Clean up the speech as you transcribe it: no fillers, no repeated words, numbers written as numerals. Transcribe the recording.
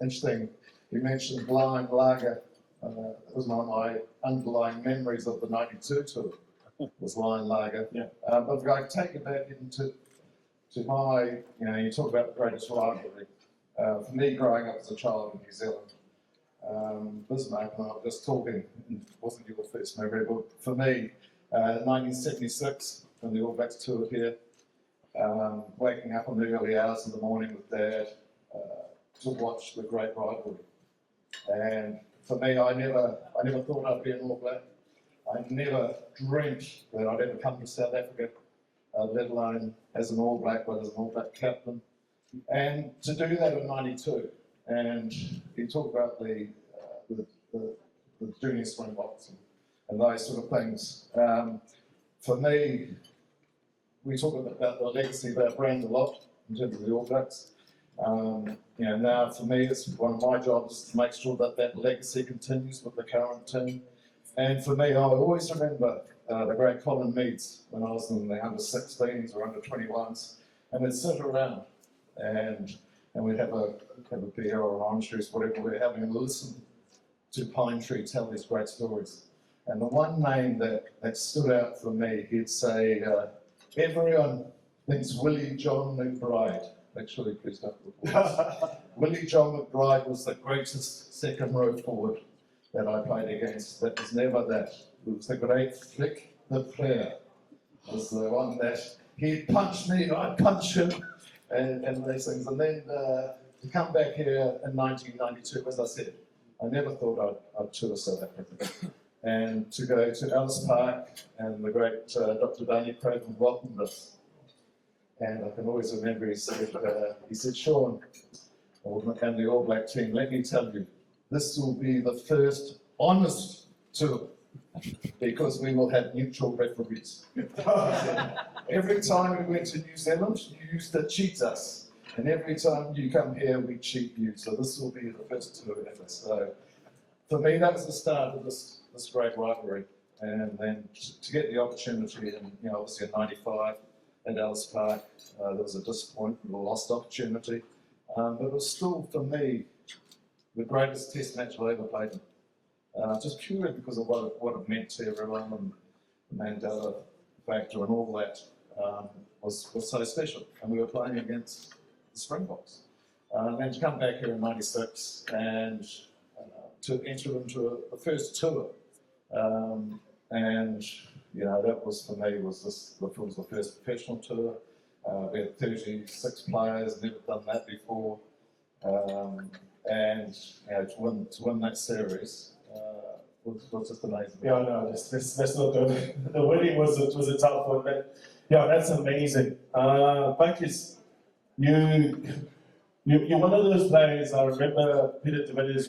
Interesting, you mentioned blind lager. It was one of my underlying memories of the '92 tour, was Lion Lager. Yeah. But if I take it back into my, you talk about the greatest rivalry. For me, growing up as a child in New Zealand, Bismarck and I were just talking, it wasn't your first memory, but for me, 1976, when the All Blacks toured here, waking up in the early hours of the morning with Dad to watch the great rivalry. And for me, I never thought I'd be an All Black. I never dreamt that I'd ever come to South Africa, let alone as an All Black, but as an All Black captain. And to do that in '92, and you talk about the junior Springboks and those sort of things. For me, we talk about the legacy of our brand a lot in terms of the All Blacks. Now for me, it's one of my jobs to make sure that that legacy continues with the current team. And for me, I always remember the great Colin Meads when I was in the under-16s or under-21s, and we'd sit around and we'd have a beer or an orange juice, whatever we're having, and listen to Pine Tree tell these great stories. And the one name that stood out for me, he'd say, everyone thinks Willie John McBride. Actually, please don't report. Willie John McBride was the greatest second row forward that I played against. That was never that. It was the great Flick the player. Was the one that he'd punch me, I'd punch him, and these things. And then to come back here in 1992, as I said, I never thought I'd tour South Africa. And to go to Ellis Park, and the great Dr. Danie Craven welcomed us. And I can always remember he said, Sean, and the All Black team, let me tell you, this will be the first honest tour, because we will have neutral referees. Every time we went to New Zealand, you used to cheat us. And every time you come here, we cheat you. So this will be the first tour ever. So for me, that was the start of this great rivalry. And then to get the opportunity, and obviously in '95 at Ellis Park, there was a disappointment, a lost opportunity. But it was still, for me, the greatest test match I ever played in. Just purely because of what it meant to everyone, and the Mandela factor and all that was so special. And we were playing against the Springboks. And then to come back here in '96 and to enter into the first tour. That was, for me, was the first professional tour. We had 36 players, never done that before. To win that series was just amazing. Yeah, no, that's not the winning was a tough one, but yeah, that's amazing. Buckies, you're one of those players. I remember Peter de Villiers